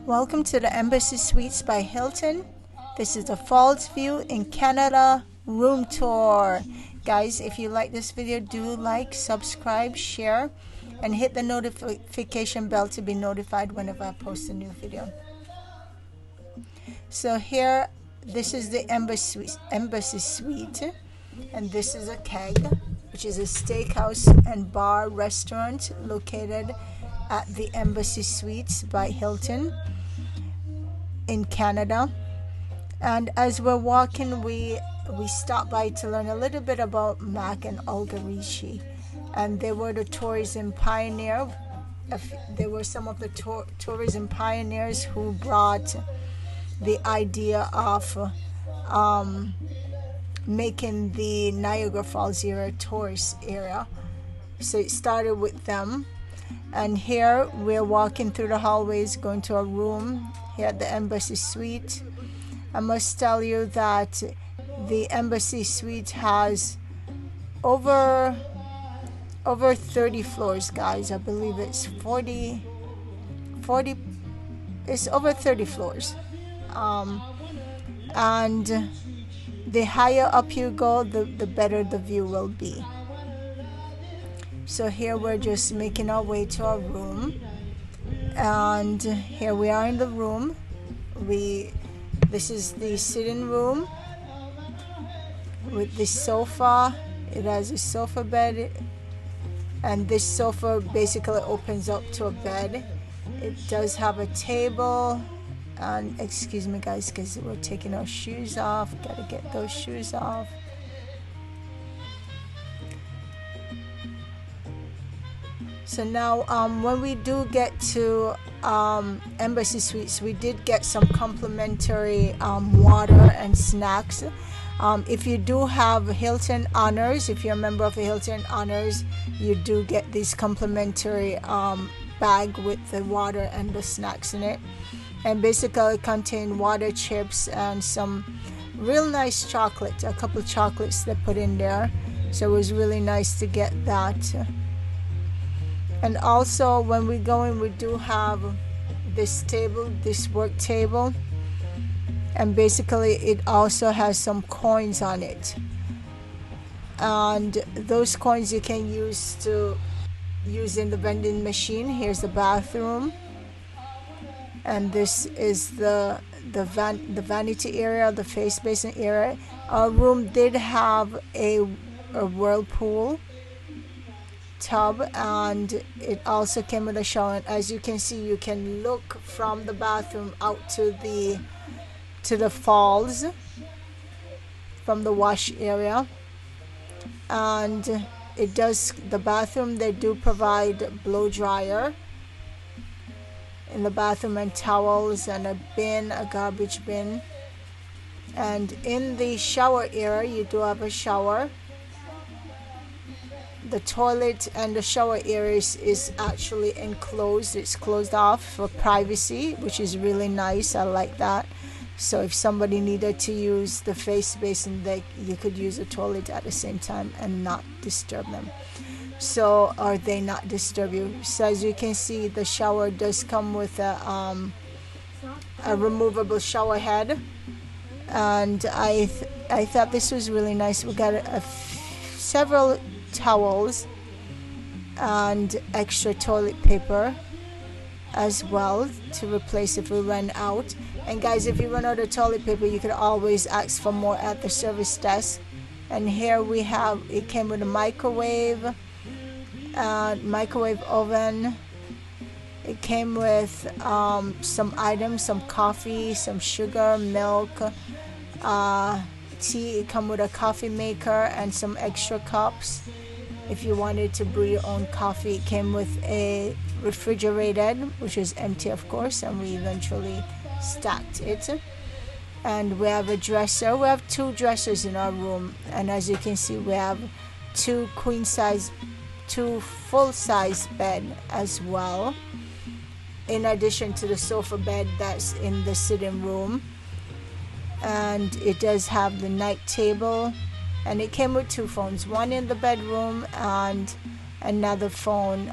Welcome to the Embassy Suites by Hilton. This is the Falls View in Canada room tour. Guys, if you like this video, do like, subscribe, share, and hit the notification bell to be notified whenever I post a new video. So here, this is the Embassy Suite, and this is a keg, which is a steakhouse and bar restaurant located at the Embassy Suites by Hilton in Canada. And as we're walking, we stopped by to learn a little bit about Mac and Olga Rishi, and they were the tourism pioneer. They were some of the tourism pioneers who brought the idea of making the Niagara Falls area a tourist area. So it started with them. And here we're walking through the hallways going to a room here at the Embassy Suite. I must tell you that the Embassy Suite has over 30 floors, guys. I believe it's 40, it's over 30 floors. And the higher up you go, the better the view will be. So here we're just making our way to our room, and here we are in the room. This is the sitting room with the sofa. It has a sofa bed, and this sofa basically opens up to a bed. It does have a table, and excuse me guys, because we're taking our shoes off. Gotta get those shoes off. So now when we do get to Embassy Suites, we did get some complimentary water and snacks. If you do have Hilton Honors, if you're a member of the Hilton Honors, you do get this complimentary bag with the water and the snacks in it. And basically it contains water, chips, and some real nice chocolate, a couple of chocolates they put in there. So it was really nice to get that. And also when we go in, we do have this table, this work table, and basically it also has some coins on it, and those coins you can use in the vending machine. Here's the bathroom, and this is the vanity area, the face basin area. Our room did have a whirlpool tub, and it also came with a shower. And as you can see, you can look from the bathroom out to the falls from the wash area. And the bathroom, they do provide blow dryer in the bathroom, and towels, and a garbage bin. And in the shower area, you do have a shower. The toilet and the shower areas is actually enclosed. It's closed off for privacy, which is really nice. I like that. So if somebody needed to use the face basin, you could use the toilet at the same time and not disturb them. Or they not disturb you. So as you can see, the shower does come with a removable shower head, and I thought this was really nice. We got several towels and extra toilet paper as well to replace if we run out. And guys, if you run out of toilet paper, you could always ask for more at the service desk. And here we have, it came with a microwave oven. It came with some items, some coffee, some sugar, milk, tea. It came with a coffee maker and some extra cups if you wanted to brew your own coffee. It came with a refrigerated, which is empty of course, and we eventually stacked it. And we have a dresser. We have 2 dressers in our room, and as you can see, we have 2 full-size bed as well, in addition to the sofa bed that's in the sitting room. And it does have the night table, and it came with 2 phones, one in the bedroom and another phone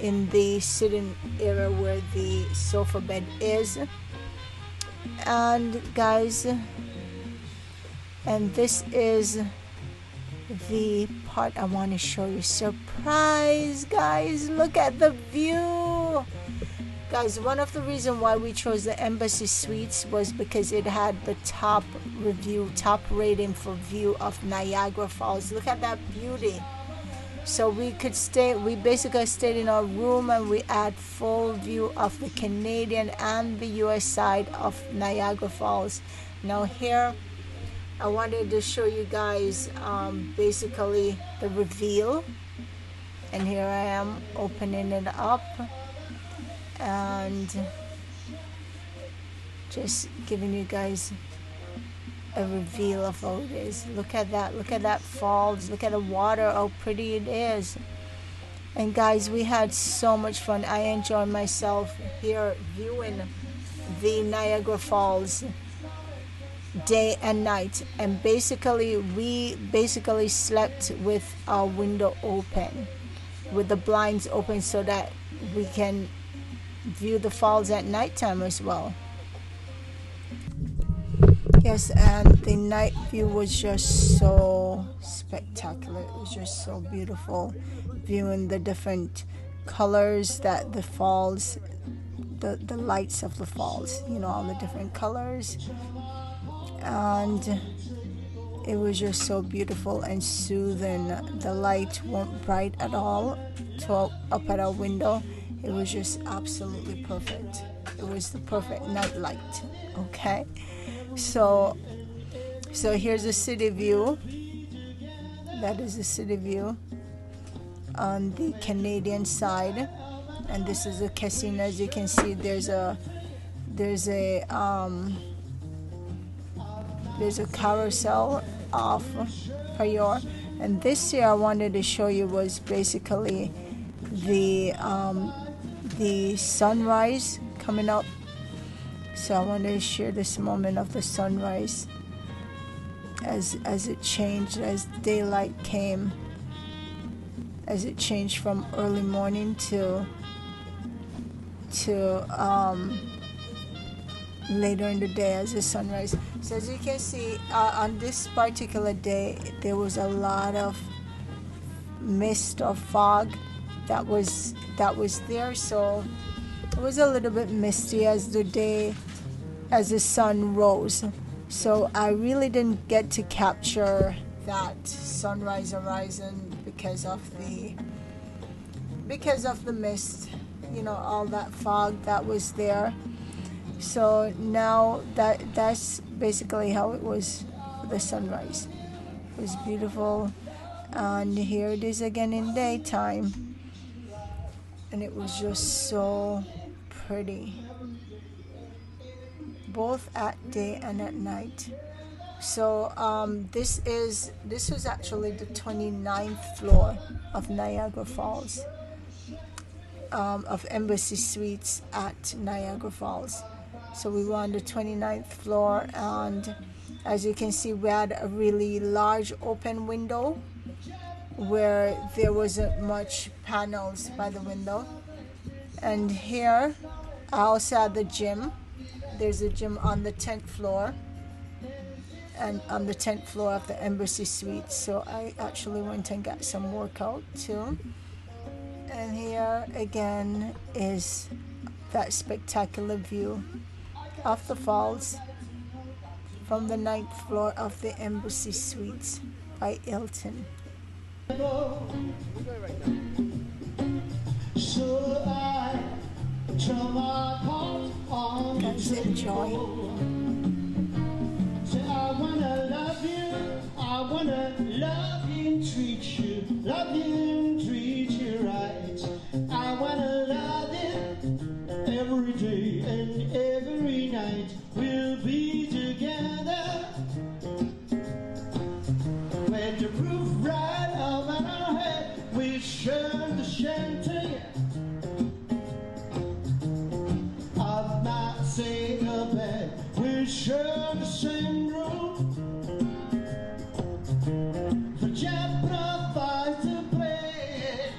in the sitting area where the sofa bed is. And guys, and this is the part I want to show you. Surprise, guys, look at the view. Guys, one of the reasons why we chose the Embassy Suites was because it had the top rating for view of Niagara Falls. Look at that beauty. So we basically stayed in our room, and we had full view of the Canadian and the US side of Niagara Falls. Now here, I wanted to show you guys basically the reveal. And here I am opening it up and just giving you guys a reveal of how it is. Look at that falls. Look at the water, how pretty it is. And guys, we had so much fun. I enjoyed myself here viewing the Niagara Falls day and night. And basically we slept with our window open, with the blinds open, so that we can view the falls at nighttime as well. Yes, and the night view was just so spectacular. It was just so beautiful, viewing the different colors that the falls, the lights of the falls, you know, all the different colors. And it was just so beautiful and soothing. The light weren't bright at all up at our window. It was just absolutely perfect. It was the perfect night light. Okay, so here's the city view. That is the city view on the Canadian side, and this is a casino. As you can see, there's a carousel off Payor. And this here I wanted to show you was basically the sunrise coming up. So I wanted to share this moment of the sunrise as it changed, as daylight came, as it changed from early morning to later in the day as the sunrise. So as you can see, on this particular day, there was a lot of mist or fog that was there, so it was a little bit misty as the sun rose. So I really didn't get to capture that sunrise horizon because of the mist, you know, all that fog that was there. So now that's basically how it was for the sunrise. It was beautiful, and here it is again in daytime, and it was just so pretty, both at day and at night. So this was actually the 29th floor of Niagara Falls, of Embassy Suites at Niagara Falls. So we were on the 29th floor, and as you can see, we had a really large open window where there wasn't much panels by the window. And here I also had the gym. There's a gym on the 10th floor, and on the 10th floor of the Embassy Suite. So I actually went and got some workout too. And here again is that spectacular view of the falls from the 9th floor of the Embassy Suites by Hilton. Guys, enjoy. So I wanna love you, treat you right. I wanna love you every day and every night. We'll be together with the roof right over our head. We share the shelter of my single bed. We share the same room. For Jeff provides the bread.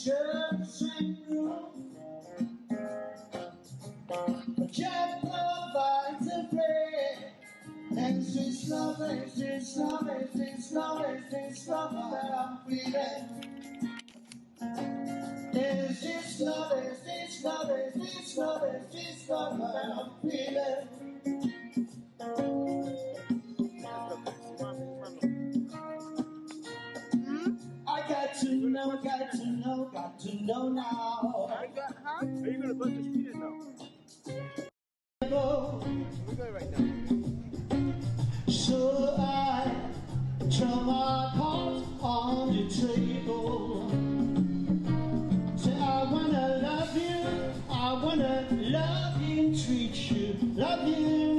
just and room. Just provides a bread. And this love, and this love, and this love, and this love that I'm feeling. There's this love, and this love, and this love, and this love that I'm feeling. I got to know, got to know, got to know now. Are you gonna bust the street in now? We're going right now. So I throw my cards on the table. Say I wanna love you, I wanna love you, treat you, love you.